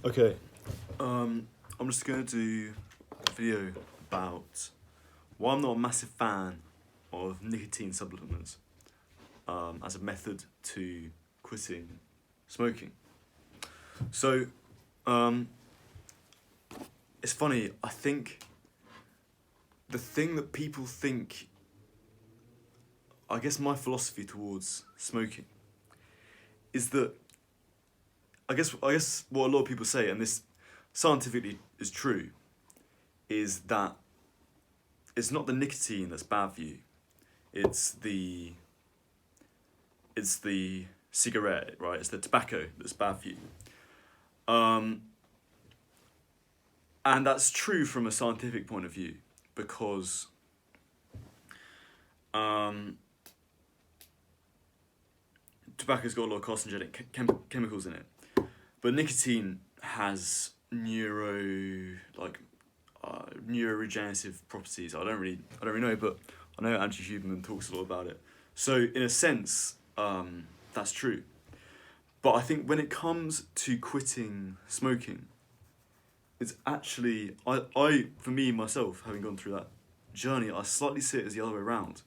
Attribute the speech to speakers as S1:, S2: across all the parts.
S1: Okay, I'm just going to do a video about why I'm not a massive fan of nicotine supplements as a method to quitting smoking. So, um, it's funny, I think the thing that people think, I guess my philosophy towards smoking is that I guess what a lot of people say, and this scientifically is true, is that it's not the nicotine that's bad for you. It's the cigarette, right? It's the tobacco that's bad for you. And that's true from a scientific point of view because tobacco's got a lot of carcinogenic chemicals in it, but nicotine has neuroregenerative properties. I don't really know, but I know Andrew Huberman talks a lot about it. So in a sense, that's true. But I think when it comes to quitting smoking, it's actually I for me myself, having gone through that journey, I slightly see it as the other way around,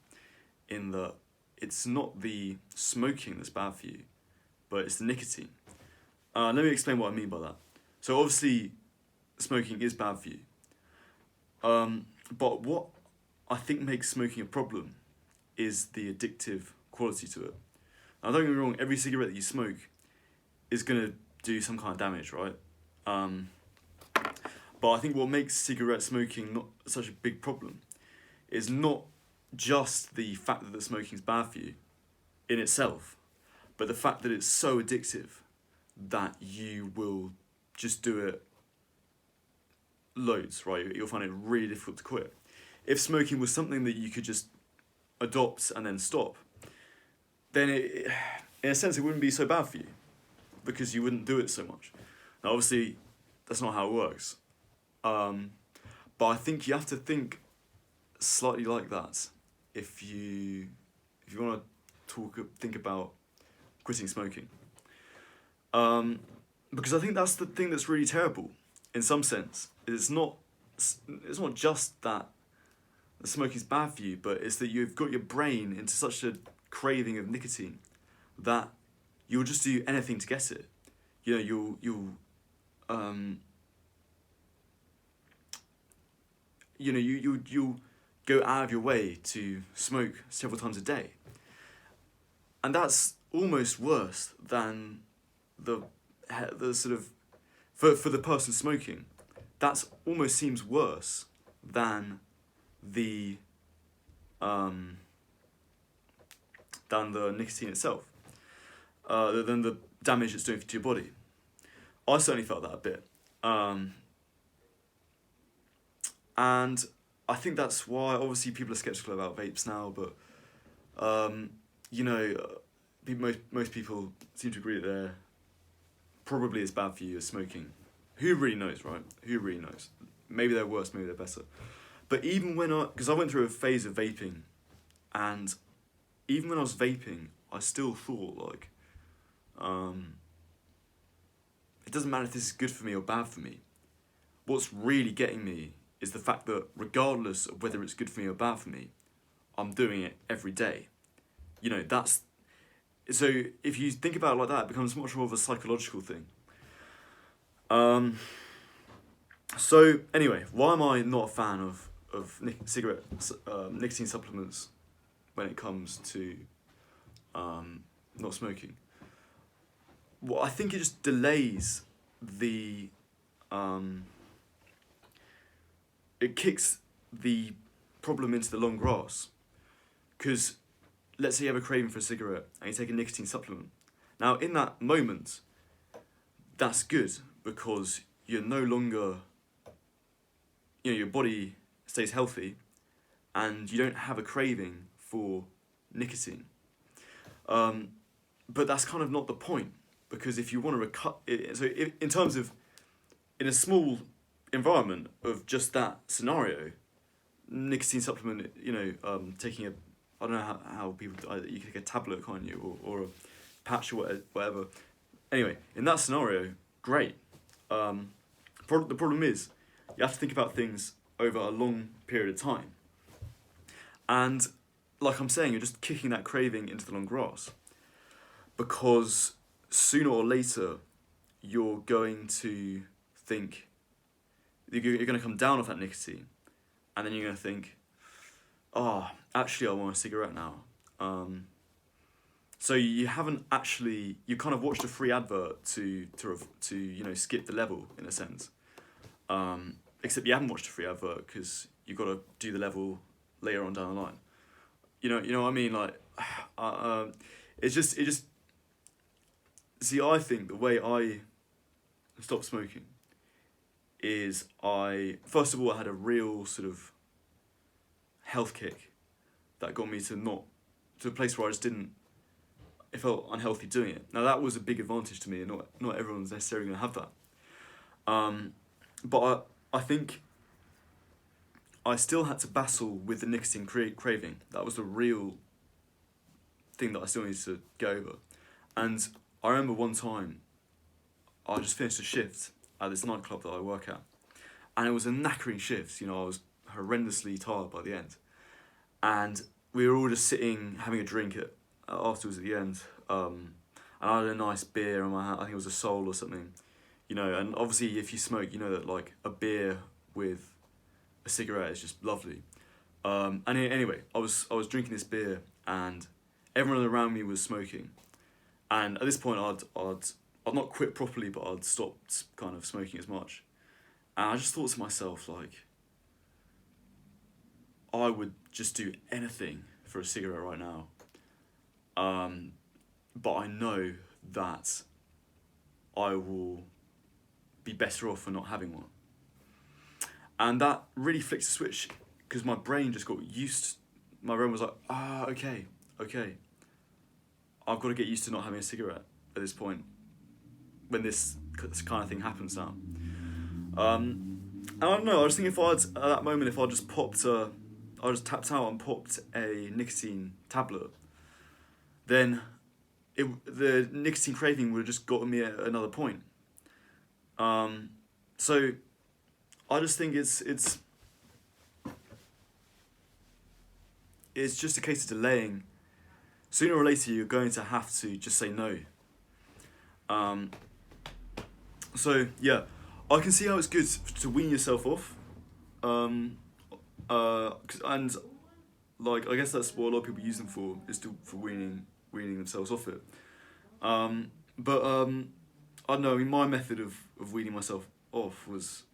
S1: in that it's not the smoking that's bad for you, but it's the nicotine. Let me explain what I mean by that. So obviously, smoking is bad for you. But what I think makes smoking a problem is the addictive quality to it. Now, don't get me wrong, every cigarette that you smoke is going to do some kind of damage, right? But I think what makes cigarette smoking not such a big problem is not just the fact that the smoking is bad for you in itself, but the fact that it's so addictive that you will just do it loads, right? You'll find it really difficult to quit. If smoking was something that you could just adopt and then stop, then in a sense it wouldn't be so bad for you because you wouldn't do it so much. Now think that's not how it works. But I think you have to think slightly like that if you want to think about quitting smoking. Because I think that's the thing that's really terrible in some sense. It's not just that the smoking's bad for you, but it's that you've got your brain into such a craving of nicotine that you'll just do anything to get it. You know, you'll go out of your way to smoke several times a day, and that's almost worse than the sort of for the person smoking. That's almost seems worse than the nicotine itself, than the damage it's doing to your body. I certainly felt that a bit. And I think that's why obviously people are skeptical about vapes now, but most people seem to agree that they're probably as bad for you as smoking. Who really knows, right? Who really knows? Maybe they're worse, maybe they're better. But even because I went through a phase of vaping, and even when I was vaping, I still thought like, it doesn't matter if this is good for me or bad for me. What's really getting me is the fact that regardless of whether it's good for me or bad for me, I'm doing it every day. So if you think about it like that, it becomes much more of a psychological thing. So anyway, why am I not a fan of nicotine supplements when it comes to not smoking? Well, I think it just delays it kicks the problem into the long grass. Because let's say you have a craving for a cigarette and you take a nicotine supplement. Now, in that moment, that's good because you're no longer, your body stays healthy and you don't have a craving for nicotine. But that's kind of not the point, because if you want to in a small environment of just that scenario, nicotine supplement, taking I don't know how people, you can take a tablet, can't you, or a patch or whatever. Anyway, in that scenario, great. The problem is, you have to think about things over a long period of time. And like I'm saying, you're just kicking that craving into the long grass. Because sooner or later, you're going to think, you're going to come down off that nicotine. And then you're going to think, oh, actually I want a cigarette now. So you haven't actually, you kind of watched a free advert to skip the level in a sense. Except you haven't watched a free advert because you've got to do the level later on down the line. You know what I mean? Like, it just. See, I think the way I stopped smoking is first of all, I had a real sort of health kick that got me to a place where it felt unhealthy doing it. Now that was a big advantage to me, and not everyone's necessarily going to have that. But I think I still had to battle with the nicotine craving. That was the real thing that I still needed to get over. And I remember one time, I just finished a shift at this nightclub that I work at. And it was a knackering shift, I was horrendously tired by the end. And we were all just sitting, having a drink afterwards at the end. And I had a nice beer in my hand, I think it was a Soul or something. And obviously if you smoke, you know that like a beer with a cigarette is just lovely. And anyway, I was drinking this beer and everyone around me was smoking. And at this point I'd not quit properly, but I'd stopped kind of smoking as much. And I just thought to myself, like, I would just do anything for a cigarette right now. But I know that I will be better off for not having one. And that really flicked a switch because my brain just got my brain was like, okay. I've got to get used to not having a cigarette at this point when this kind of thing happens now. And I don't know, I was thinking at that moment, if I just tapped out and popped a nicotine tablet, then the nicotine craving would have just gotten me at another point. So I just think it's just a case of delaying. Sooner or later, you're going to have to just say no. So yeah, I can see how it's good to wean yourself off. And like I guess that's what a lot of people use them for, is for weaning themselves off it. But I don't know. I mean, my method of weaning myself off was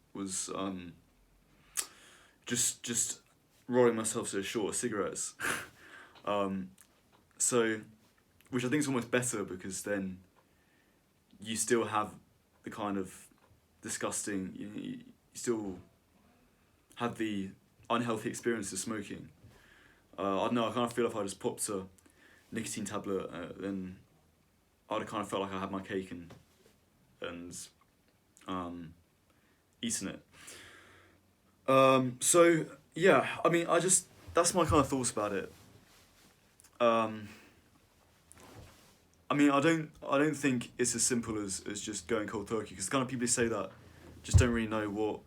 S1: just rolling myself to a short of cigarettes. So, which I think is almost better because then you still have the kind of disgusting, you still have the unhealthy experience of smoking. I don't know, I kind of feel if I just popped a nicotine tablet, then I'd have kind of felt like I had my cake and eaten it. So, yeah, I mean, that's my kind of thoughts about it. I mean, I don't think it's as simple as just going cold turkey, because the kind of people who say that just don't really know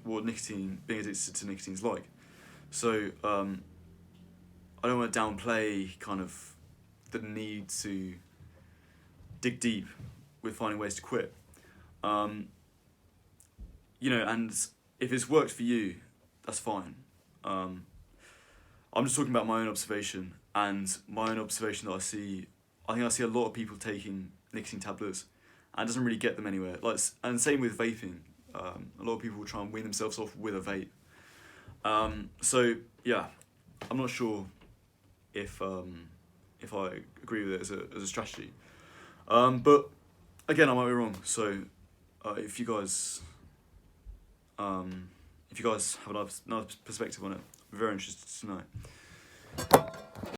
S1: what nicotine, being addicted to nicotine is like. So, I don't want to downplay kind of the need to dig deep with finding ways to quit. And if it's worked for you, that's fine. I'm just talking about my own observation, and my own observation that I see a lot of people taking nicotine tablets and it doesn't really get them anywhere. And same with vaping. A lot of people try and wean themselves off with a vape. So yeah, I'm not sure if I agree with it as a strategy. But again, I might be wrong. So if you guys have another perspective on it, I'm very interested to know.